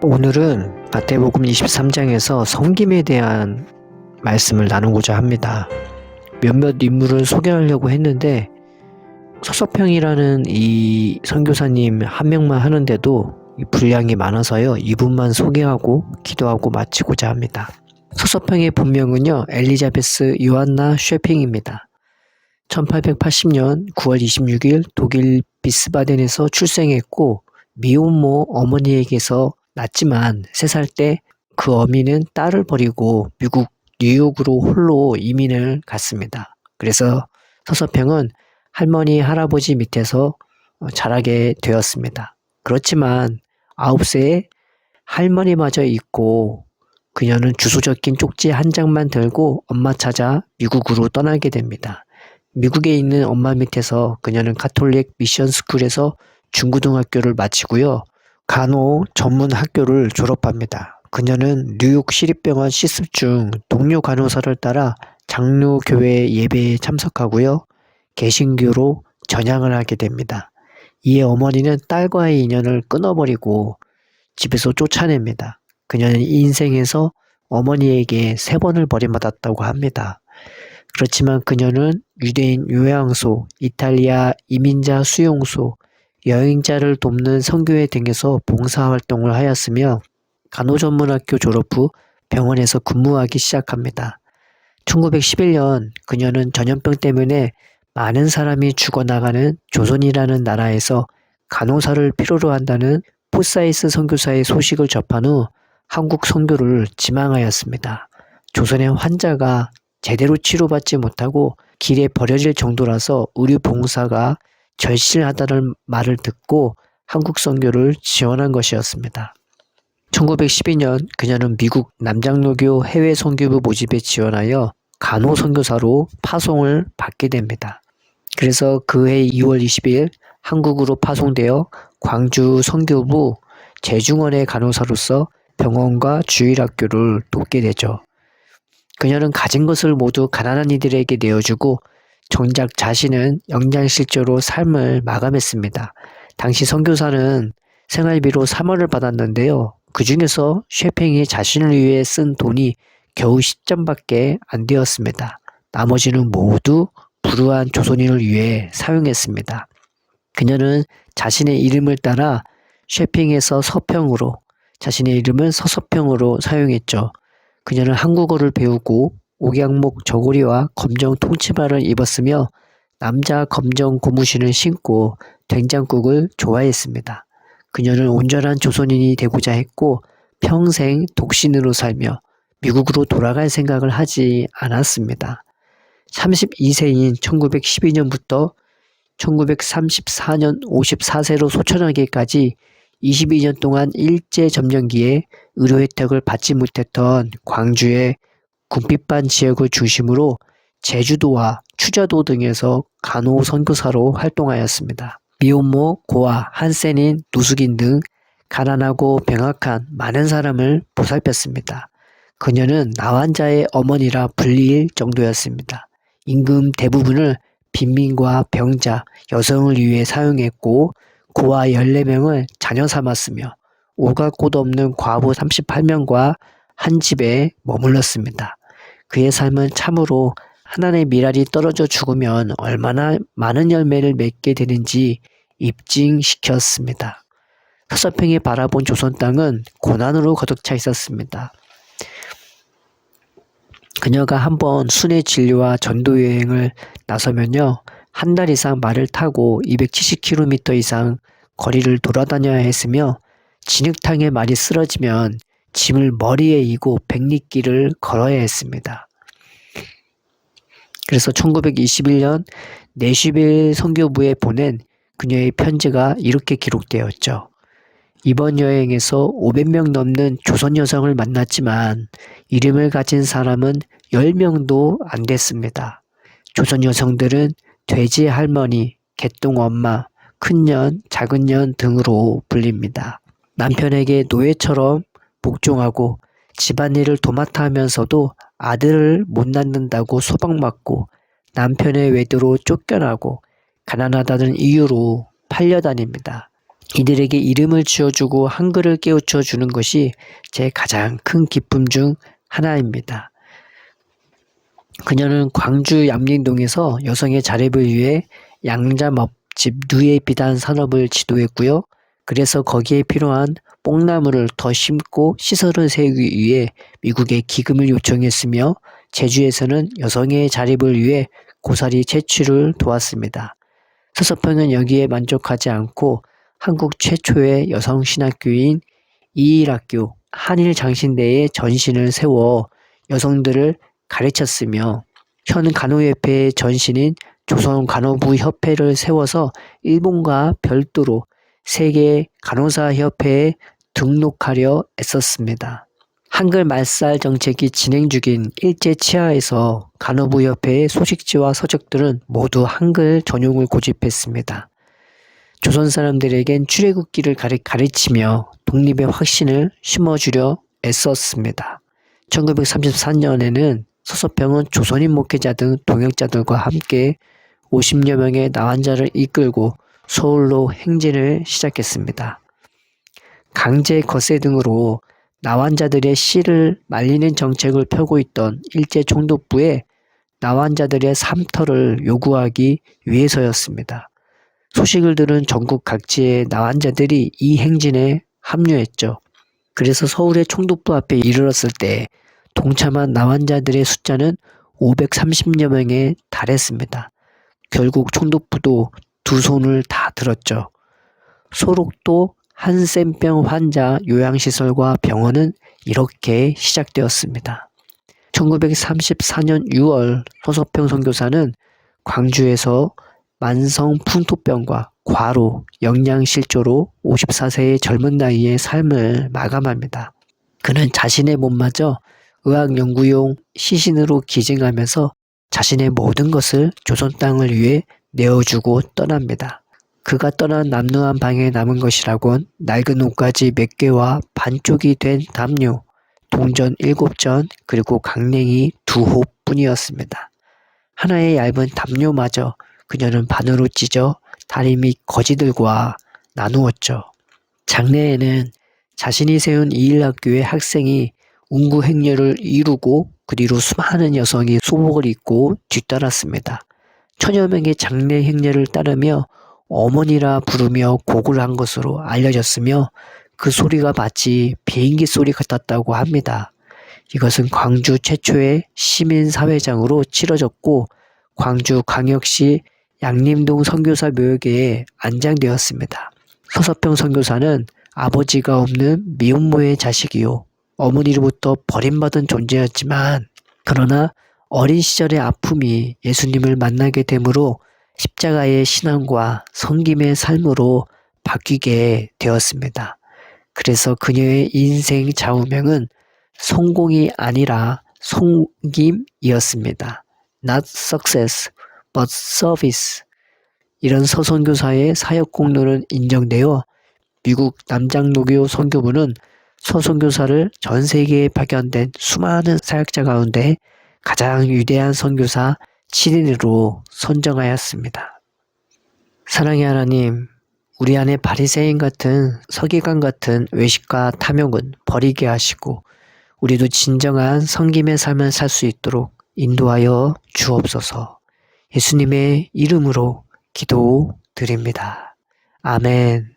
오늘은 마태복음 23장에서 섬김에 대한 말씀을 나누고자 합니다. 몇몇 인물을 소개하려고 했는데 서서평이라는 이 선교사님 한 명만 하는데도 분량이 많아서요. 이분만 소개하고 기도하고 마치고자 합니다. 서서평의 본명은요. 엘리자베스 요한나 쉐핑입니다. 1880년 9월 26일 독일 비스바덴에서 출생했고 미혼모 어머니에게서 낳았지만 3살 때 그 어미는 딸을 버리고 미국 뉴욕으로 홀로 이민을 갔습니다. 그래서 서서평은 할머니 할아버지 밑에서 자라게 되었습니다. 그렇지만 9세에 할머니마저 잊고 그녀는 주소 적힌 쪽지 한 장만 들고 엄마 찾아 미국으로 떠나게 됩니다. 미국에 있는 엄마 밑에서 그녀는 가톨릭 미션 스쿨에서 중고등학교를 마치고요. 간호 전문 학교를 졸업합니다. 그녀는 뉴욕 시립병원 시습 중 동료 간호사를 따라 장로교회 예배에 참석하고요. 개신교로 전향을 하게 됩니다. 이에 어머니는 딸과의 인연을 끊어버리고 집에서 쫓아냅니다. 그녀는 인생에서 어머니에게 3번을 버림받았다고 합니다. 그렇지만 그녀는 유대인 요양소, 이탈리아 이민자 수용소, 여행자를 돕는 선교회 등에서 봉사활동을 하였으며 간호전문학교 졸업 후 병원에서 근무하기 시작합니다. 1911년 그녀는 전염병 때문에 많은 사람이 죽어나가는 조선이라는 나라에서 간호사를 필요로 한다는 포사이스 선교사의 소식을 접한 후 한국 선교를 지망하였습니다. 조선의 환자가 제대로 치료받지 못하고 길에 버려질 정도라서 의료 봉사가 절실하다는 말을 듣고 한국 선교를 지원한 것이었습니다. 1912년 그녀는 미국 남장로교 해외 선교부 모집에 지원하여 간호 선교사로 파송을 받게 됩니다. 그래서 그해 2월 20일 한국으로 파송되어 광주 선교부 재중원의 간호사로서 병원과 주일학교를 돕게 되죠. 그녀는 가진 것을 모두 가난한 이들에게 내어주고 정작 자신은 영양실조로 삶을 마감했습니다. 당시 선교사는 생활비로 3원을 받았는데요. 그 중에서 쉐팽이 자신을 위해 쓴 돈이 겨우 10전밖에 안 되었습니다. 나머지는 모두 불우한 조선인을 위해 사용했습니다. 그녀는 자신의 이름을 따라 쉐팽에서 서평으로, 자신의 이름은 서서평으로 사용했죠. 그녀는 한국어를 배우고 옥양목 저고리와 검정 통치마를 입었으며 남자 검정 고무신을 신고 된장국을 좋아했습니다. 그녀는 온전한 조선인이 되고자 했고 평생 독신으로 살며 미국으로 돌아갈 생각을 하지 않았습니다. 32세인 1912년부터 1934년 54세로 소천하기까지 22년 동안 일제점령기에 의료 혜택을 받지 못했던 광주의 군빛반 지역을 중심으로 제주도와 추자도 등에서 간호 선교사로 활동하였습니다. 미혼모, 고아, 한센인, 노숙인 등 가난하고 병약한 많은 사람을 보살폈습니다. 그녀는 나환자의 어머니라 불릴 정도였습니다. 임금 대부분을 빈민과 병자, 여성을 위해 사용했고 고아 14명을 자녀 삼았으며 오갈 곳 없는 과부 38명과 한 집에 머물렀습니다. 그의 삶은 참으로 하나님의 미랄이 떨어져 죽으면 얼마나 많은 열매를 맺게 되는지 입증시켰습니다. 서서평이 바라본 조선 땅은 고난으로 가득 차 있었습니다. 그녀가 한번 순회 진료와 전도 여행을 나서면요. 한 달 이상 말을 타고 270km 이상 거리를 돌아다녀야 했으며 진흙탕에 말이 쓰러지면 짐을 머리에 이고 백리길을 걸어야 했습니다. 그래서 1921년 내슈빌 선교부에 보낸 그녀의 편지가 이렇게 기록되었죠. 이번 여행에서 500명 넘는 조선 여성을 만났지만 이름을 가진 사람은 10명도 안 됐습니다. 조선 여성들은 돼지 할머니, 개똥 엄마, 큰년, 작은년 등으로 불립니다. 남편에게 노예처럼 복종하고 집안일을 도맡아 하면서도 아들을 못 낳는다고 소박맞고 남편의 외도로 쫓겨나고 가난하다는 이유로 팔려다닙니다. 이들에게 이름을 지어주고 한글을 깨우쳐 주는 것이 제 가장 큰 기쁨 중 하나입니다. 그녀는 광주 양림동에서 여성의 자립을 위해 양자먹집 누에 비단 산업을 지도했고요. 그래서 거기에 필요한 뽕나무를 더 심고 시설을 세우기 위해 미국에 기금을 요청했으며 제주에서는 여성의 자립을 위해 고사리 채취를 도왔습니다. 서서평은 여기에 만족하지 않고 한국 최초의 여성 신학교인 이일학교 한일장신대에 전신을 세워 여성들을 가르쳤으며 현 간호협회의 전신인 조선간호부협회를 세워서 일본과 별도로 세계 간호사협회에 등록하려 애썼습니다. 한글 말살 정책이 진행 중인 일제 치하에서 간호부협회의 소식지와 서적들은 모두 한글 전용을 고집했습니다. 조선 사람들에겐 출애굽기를 가르치며 독립의 확신을 심어주려 애썼습니다. 1934년에는 서서평은 조선인 목회자 등 동역자들과 함께 50여 명의 나환자를 이끌고 서울로 행진을 시작했습니다. 강제 거세 등으로 나환자들의 씨를 말리는 정책을 펴고 있던 일제 총독부에 나환자들의 삼터를 요구하기 위해서였습니다. 소식을 들은 전국 각지의 나환자들이 이 행진에 합류했죠. 그래서 서울의 총독부 앞에 이르렀을 때 동참한 나환자들의 숫자는 530여 명에 달했습니다. 결국 총독부도 두 손을 다 들었죠. 소록도 한센병 환자 요양시설과 병원은 이렇게 시작되었습니다. 1934년 6월 서서평 선교사는 광주에서 만성 풍토병과 과로, 영양실조로 54세의 젊은 나이에 삶을 마감합니다. 그는 자신의 몸마저 의학연구용 시신으로 기증하면서 자신의 모든 것을 조선 땅을 위해 내어주고 떠납니다. 그가 떠난 남루한 방에 남은 것이라곤 낡은 옷가지 몇 개와 반쪽이 된 담요, 동전 7전, 그리고 강냉이 2홉뿐이었습니다. 하나의 얇은 담요마저 그녀는 반으로 찢어 다리 및 거지들과 나누었죠. 장래에는 자신이 세운 이일학교의 학생이 운구 행렬을 이루고 그 뒤로 수많은 여성이 소복을 입고 뒤따랐습니다. 천여 명의 장례 행렬을 따르며 어머니라 부르며 곡을 한 것으로 알려졌으며 그 소리가 마치 비행기 소리 같았다고 합니다. 이것은 광주 최초의 시민사회장으로 치러졌고 광주광역시 양림동 선교사 묘역에 안장되었습니다. 서서평 선교사는 아버지가 없는 미혼모의 자식이요 어머니로부터 버림받은 존재였지만 그러나 어린 시절의 아픔이 예수님을 만나게 되므로 십자가의 신앙과 섬김의 삶으로 바뀌게 되었습니다. 그래서 그녀의 인생 좌우명은 성공이 아니라 섬김이었습니다. Not success, but service. 이런 서선교사의 사역 공로는 인정되어 미국 남장로교 선교부는 서선교사를 전 세계에 파견된 수많은 사역자 가운데 가장 위대한 선교사 7인으로 선정하였습니다. 사랑의 하나님, 우리 안에 바리새인 같은 서기관 같은 외식과 탐욕은 버리게 하시고 우리도 진정한 섬김의 삶을 살 수 있도록 인도하여 주옵소서. 예수님의 이름으로 기도드립니다. 아멘.